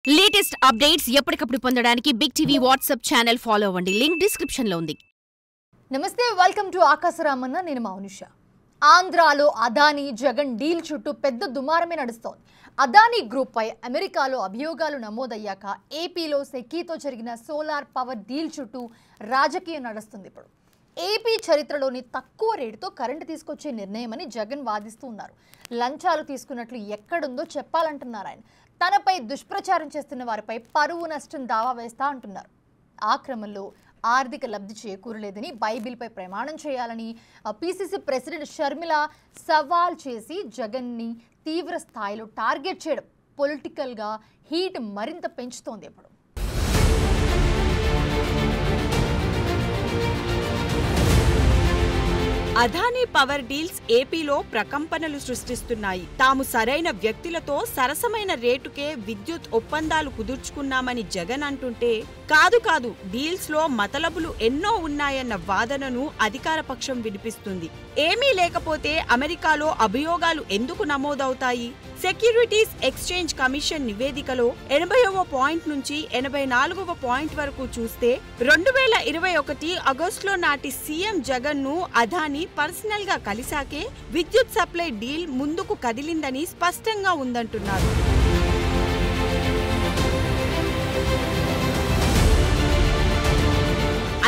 Latest updates ఎప్పటికప్పుడు పొందడానికి big TV WhatsApp channel follow అవ్వండి. లింక్ డిస్క్రిప్షన్ లో ఉంది. నమస్తే, వెల్కమ్ టు ఆకాశరామన్న. నేను మౌనిష. ఆంధ్రాలో అదానీ జగన్ డీల్ చుట్టూ పెద్ద దుమారమే నడుస్తోంది. అదానీ గ్రూప్ పై అమెరికాలో అభియోగాలు నమోదయ్యాక ఏపీలో సెకీతో జరిగిన సోలార్ పవర్ డీల్ చుట్టూ రాజకీయం నడుస్తుంది. ఇప్పుడు ఏపీ చరిత్రలోని తక్కువ రేటుతో కరెంటు తీసుకొచ్చే నిర్ణయమని జగన్ వాదిస్తూ ఉన్నారు. లంచాలు తీసుకున్నట్లు ఎక్కడుందో చెప్పాలంటున్నారు ఆయన. తనపై దుష్ప్రచారం చేస్తున్న వారిపై పరువు నష్టం దావా వేస్తా అంటున్నారు. ఆ క్రమంలో ఆర్థిక లబ్ధి చేకూరలేదని బైబిల్పై ప్రమాణం చేయాలని పిసిసి ప్రెసిడెంట్ షర్మిల సవాల్ చేసి జగన్ని తీవ్ర స్థాయిలో టార్గెట్ చేయడం పొలిటికల్గా హీట్ మరింత పెంచుతోంది. ఇప్పుడు అదానీ పవర్ డీల్స్ ఏపీలో ప్రకంపనలు సృష్టిస్తున్నాయి. తాము సరైన వ్యక్తులతో సరసమైన రేటుకే విద్యుత్ ఒప్పందాలు కుదుర్చుకున్నామని జగన్ అంటుంటే, కాదు డీల్స్ లో మతలబులు ఎన్నో ఉన్నాయన్న వాదనను అధికార పక్షం వినిపిస్తుంది. ఏమీ లేకపోతే అమెరికాలో అభియోగాలు ఎందుకు నమోదవుతాయి? సెక్యూరిటీస్ ఎక్స్చేంజ్ కమిషన్ నివేదికలో 80వ పాయింట్ నుంచి 84వ పాయింట్ వరకు చూస్తే 2021 ఆగస్టులో నాటి సీఎం జగన్ ను అదానీ పర్సనల్ గా కలిసాకే విద్యుత్ సప్లై డీల్ ముందుకు కదిలిందని స్పష్టంగా ఉందంటున్నారు.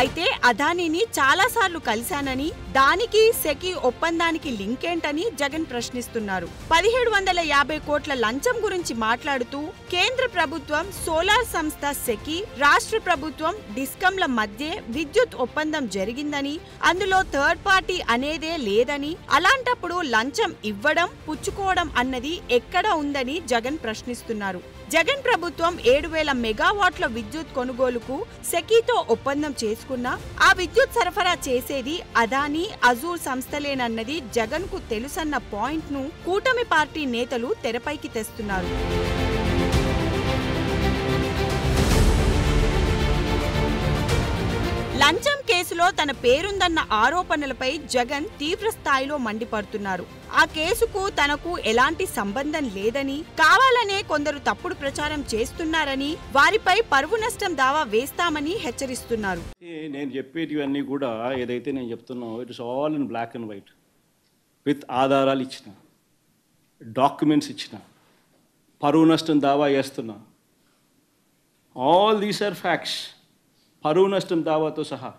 అయితే అదానీని చాలాసార్లు కలిశానని, దానికి సెకీ ఒప్పందానికి లింక్ ఏంటని జగన్ ప్రశ్నిస్తున్నారు. 1750 కోట్ల లంచం గురించి మాట్లాడుతూ, కేంద్ర ప్రభుత్వం సోలార్ సంస్థ సెకీ, రాష్ట్ర ప్రభుత్వం డిస్కంల మధ్య విద్యుత్ ఒప్పందం జరిగిందని, అందులో థర్డ్ పార్టీ అనేదే లేదని, అలాంటప్పుడు లంచం ఇవ్వడం పుచ్చుకోవడం అన్నది ఎక్కడ ఉందని జగన్ ప్రశ్నిస్తున్నారు. జగన్ ప్రభుత్వం 7000 మెగావాట్ల విద్యుత్ కొనుగోలుకు సెకీతో ఒప్పందం చేసుకున్నా ఆ విద్యుత్ సరఫరా చేసేది అదానీ, అజూర్ సంస్థలేనన్నది జగన్ కు తెలుసన్న పాయింట్ ను కూటమి పార్టీ నేతలు తెరపైకి తెస్తున్నారు. లంచం కేసులో తన పేరుందన్న ఆరోపణలపై జగన్ తీవ్ర స్థాయిలో మండిపడుతున్నారు. ఆ కేసుకు తనకు ఎలాంటి సంబంధం లేదని, కావాలనే కొందరు తప్పుడు ప్రచారం చేస్తున్నారని, వారిపై పరువు నష్టం దావా వేస్తామని హెచ్చరిస్తున్నారు. నేను చెప్పేటివన్నీ కూడా ఏదైతే నేను చెప్తున్నానో it is all in black and white, విత్ ఆధారాలు ఇచ్చిన, డాక్యుమెంట్స్ ఇచ్చిన, పరువు నష్టం దావా వేస్తున్నా. ఆల్ దీస్ ఆర్ ఫ్యాక్ట్స్, పరువు నష్టం దావాతో సహా,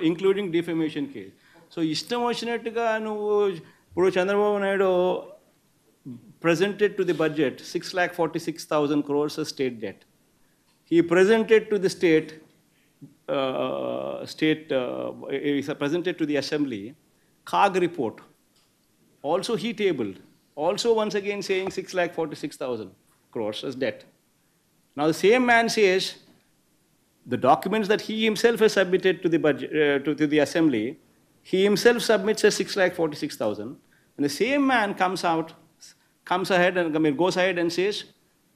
ఇంక్లూడింగ్ డిఫెమేషన్ కేస్. సో ఇష్టం వచ్చినట్టుగా నువ్వు ఇప్పుడు Chandrababu Naidu presented to the budget 6,46,000 crores as state debt. He presented to the presented to the assembly CAG report. Also he tabled. Also once again saying 6,46,000 crores as debt. Now the same man says the documents that he himself has submitted to the budget to the assembly, he himself submits as 6,46,000, and the same man comes ahead and goes ahead and says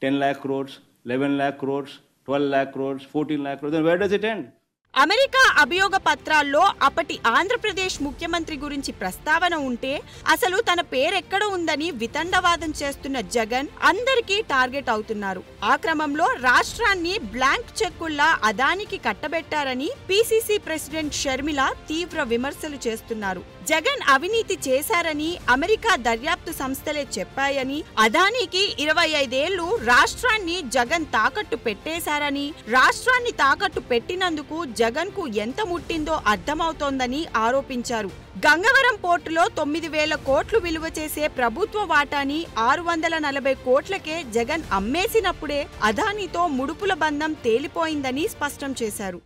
10 lakh crores, 11 lakh crores, 12 lakh crores, 14 lakh crores. Then where does it end? America అభియోగ పత్రాల్లో అప్పటి ఆంధ్రప్రదేశ్ ముఖ్యమంత్రి గురించి ప్రస్తావన ఉంటే అసలు తన పేరెక్కడ ఉందని వితండవాదం చేస్తున్న జగన్ అందరికీ టార్గెట్ అవుతున్నారు. ఆ క్రమంలో రాష్ట్రాన్ని బ్లాంక్ చెక్కుల్లా అదానికి కట్టబెట్టారని పిసిసి ప్రెసిడెంట్ షర్మిల తీవ్ర విమర్శలు చేస్తున్నారు. జగన్ అవినీతి చేశారని అమెరికా దర్యాప్తు సంస్థలే చెప్పాయని, అదానికి 25 ఏళ్లు రాష్ట్రాన్ని జగన్ తాకట్టు పెట్టేశారని, రాష్ట్రాన్ని తాకట్టు పెట్టినందుకు జగన్ కు ఎంత ముట్టిందో అర్థమవుతోందని ఆరోపించారు. గంగవరం పోర్టులో 9,000 కోట్లు విలువ చేసే ప్రభుత్వ వాటాని 640 కోట్లకే జగన్ అమ్మేసినప్పుడే అదానీతో ముడుపుల బంధం తేలిపోయిందని స్పష్టం చేశారు.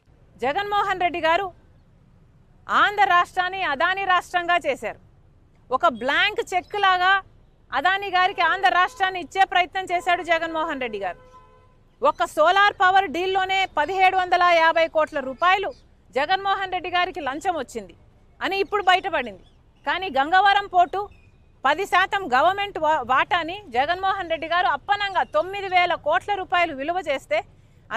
జగన్మోహన్ రెడ్డి గారు ఆంధ్ర రాష్ట్రాన్ని అదానీ రాష్ట్రంగా చేశారు. ఒక బ్లాంక్ చెక్ లాగా అదానీ గారికి ఆంధ్ర రాష్ట్రాన్ని ఇచ్చే ప్రయత్నం చేశాడు జగన్మోహన్ రెడ్డి గారు. ఒక సోలార్ పవర్ డీల్లోనే 1750 కోట్ల రూపాయలు జగన్మోహన్ రెడ్డి గారికి లంచం వచ్చింది అని ఇప్పుడు బయటపడింది. కానీ గంగవరం పోర్టు 10% గవర్నమెంట్ వాటాని జగన్మోహన్ రెడ్డి గారు అప్పనంగా 9,000 కోట్ల రూపాయలు విలువ చేస్తే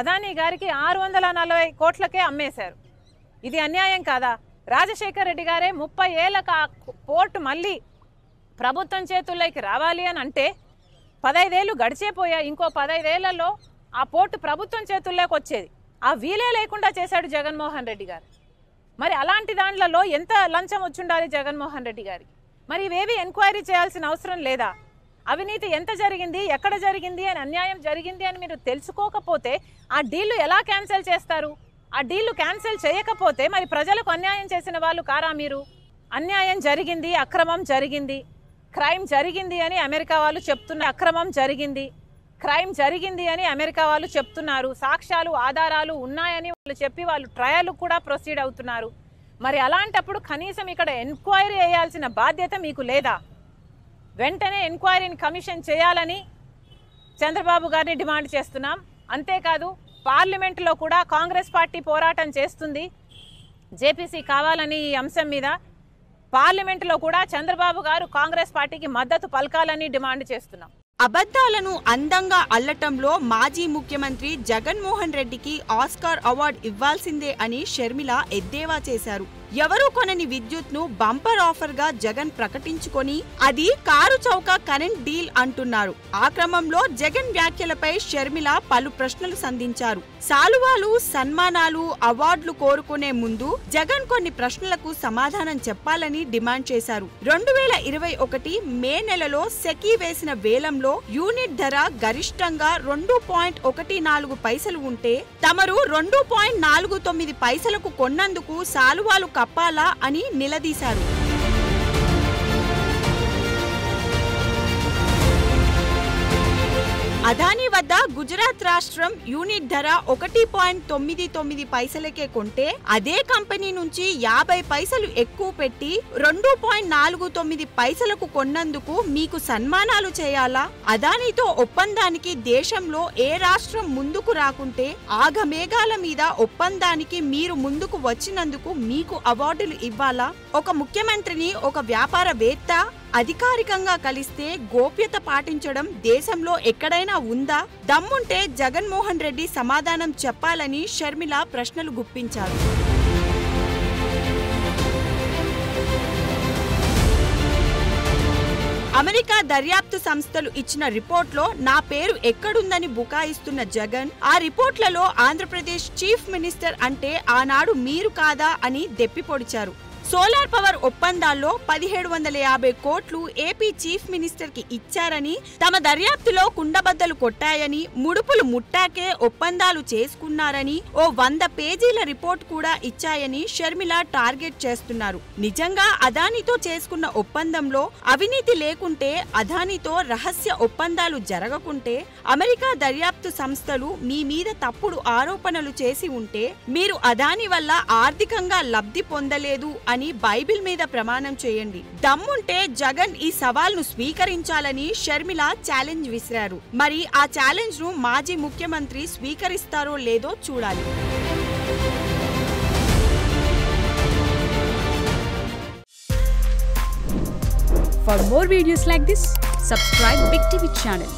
అదానీ గారికి 640 కోట్లకే అమ్మేశారు. ఇది అన్యాయం కాదా? రాజశేఖర్ రెడ్డి గారే 30 ఏళ్ళకు ఆ పోర్టు మళ్ళీ ప్రభుత్వం చేతుల్లోకి రావాలి అని అంటే 15 ఏళ్ళు గడిచేపోయా, ఇంకో 15 ఏళ్లలో ఆ పోర్టు ప్రభుత్వం చేతుల్లోకి వచ్చేది. ఆ వీలే లేకుండా చేశాడు జగన్మోహన్ రెడ్డి గారు. మరి అలాంటి దాంట్లో ఎంత లంచం వచ్చుండాలి జగన్మోహన్ రెడ్డి గారికి? మరి ఇవేవి ఎంక్వైరీ చేయాల్సిన అవసరం లేదా? అవినీతి ఎంత జరిగింది, ఎక్కడ జరిగింది అని, అన్యాయం జరిగింది అని మీరు తెలుసుకోకపోతే ఆ డీళ్లు ఎలా క్యాన్సిల్ చేస్తారు? ఆ డీళ్లు క్యాన్సిల్ చేయకపోతే మరి ప్రజలకు అన్యాయం చేసిన వాళ్ళు కారా మీరు? అన్యాయం జరిగింది, అక్రమం జరిగింది, క్రైమ్ జరిగింది అని అమెరికా వాళ్ళు చెప్తున్నారు. అక్రమం జరిగింది, క్రైమ్ జరిగింది అని అమెరికా వాళ్ళు చెప్తున్నారు. సాక్ష్యాలు, ఆధారాలు ఉన్నాయని వాళ్ళు చెప్పి వాళ్ళు ట్రయల్ కూడా ప్రొసీడ్ అవుతున్నారు. మరి అలాంటప్పుడు కనీసం ఇక్కడ ఎంక్వైరీ చేయాల్సిన బాధ్యత మీకు లేదా? వెంటనే ఎంక్వైరీని కమిషన్ చేయాలని చంద్రబాబు గారిని డిమాండ్ చేస్తున్నాం. అంతేకాదు పార్లమెంట్లో కూడా కాంగ్రెస్ పార్టీ పోరాటం చేస్తుంది జేపీసీ కావాలని ఈ అంశం మీద. పార్లమెంట్లో కూడా చంద్రబాబు గారు కాంగ్రెస్ పార్టీకి మద్దతు పలకాలని డిమాండ్ చేస్తున్నాం. అబద్ధాలను అందంగా అల్లటంలో మాజీ ముఖ్యమంత్రి జగన్మోహన్ రెడ్డికి ఆస్కార్ అవార్డు ఇవ్వాల్సిందే అని షర్మిల ఎద్దేవా చేశారు. ఎవరూ కొనని విద్యుత్ ను బంపర్ ఆఫర్ గా జగన్ ప్రకటించుకొని అది కారు చౌక కరెంట్ డీల్ అంటున్నారు. ఆ క్రమంలో జగన్ వ్యాఖ్యలపై షర్మిల పలు ప్రశ్నలు సంధించారు. సాలువాలు, సన్మానాలు, అవార్డులు కోరుకునే ముందు జగన్ కొన్ని ప్రశ్నలకు సమాధానం చెప్పాలని డిమాండ్ చేశారు. 2021 మే నెలలో సెకీ వేసిన వేలంలో యూనిట్ ధర గరిష్టంగా 2.14 పైసలు ఉంటే తమరు 2.49 పైసలకు కొన్నందుకు సాలువాలు కప్పాలా అని నిలదీశారు. అదానీ వద్ద గుజరాత్ రాష్ట్రం యూనిట్ ధర 1.99 పైసలకే కొంటే అదే కంపెనీ నుంచి 50 పైసలు ఎక్కువ పెట్టి 2.49 పైసలకు కొన్నందుకు మీకు సన్మానాలు చేయాలా? అదానీతో ఒప్పందానికి దేశంలో ఏ రాష్ట్రం ముందుకు రాకుంటే ఆగమేఘాల మీద ఒప్పందానికి మీరు ముందుకు వచ్చినందుకు మీకు అవార్డులు ఇవ్వాలా? ఒక ముఖ్యమంత్రిని ఒక వ్యాపారవేత్త అధికారికంగా కలిస్తే గోప్యత పాటించడం దేశంలో ఎక్కడైనా ఉందా? దమ్ముంటే జగన్మోహన్ రెడ్డి సమాధానం చెప్పాలని షర్మిల ప్రశ్నలు గుప్పించారు. అమెరికా దర్యాప్తు సంస్థలు ఇచ్చిన రిపోర్ట్లో నా పేరు ఎక్కడుందని బుకాయిస్తున్న జగన్ ఆ రిపోర్ట్లలో ఆంధ్రప్రదేశ్ చీఫ్ మినిస్టర్ అంటే ఆనాడు మీరు కాదా అని దెప్పిపొడిచారు. సోలార్ పవర్ ఒప్పందాల్లో 1750 కోట్లు ఏపీ చీఫ్ మినిస్టర్ కి ఇచ్చారని, తమ దర్యాప్తులో కుండబద్దలు కొట్టాయని, ముడుపులు ముట్టాకే ఒప్పందాలు చేసుకున్నారని ఓ 100 పేజీల రిపోర్ట్ కూడా ఇచ్చాయని షర్మిల టార్గెట్ చేస్తున్నారు. నిజంగా అదానీతో చేసుకున్న ఒప్పందంలో అవినీతి లేకుంటే, అదానీతో రహస్య ఒప్పందాలు జరగకుంటే, అమెరికా దర్యాప్తు సంస్థలు మీ మీద తప్పుడు ఆరోపణలు చేసి ఉంటే మీరు అదానీ వల్ల ఆర్థికంగా లబ్ధి పొందలేదు అని బైబిల్ మీద ప్రమాణం చేయండి. దమ్ముంటే జగన్ ఈ సవాల్ను స్వీకరించాలని షర్మిల ఛాలెంజ్ విసిరారు. మరి ఆ ఛాలెంజ్ ను మాజీ ముఖ్యమంత్రి స్వీకరిస్తారో లేదో చూడాలి. For more videos like this, subscribe Big TV channel.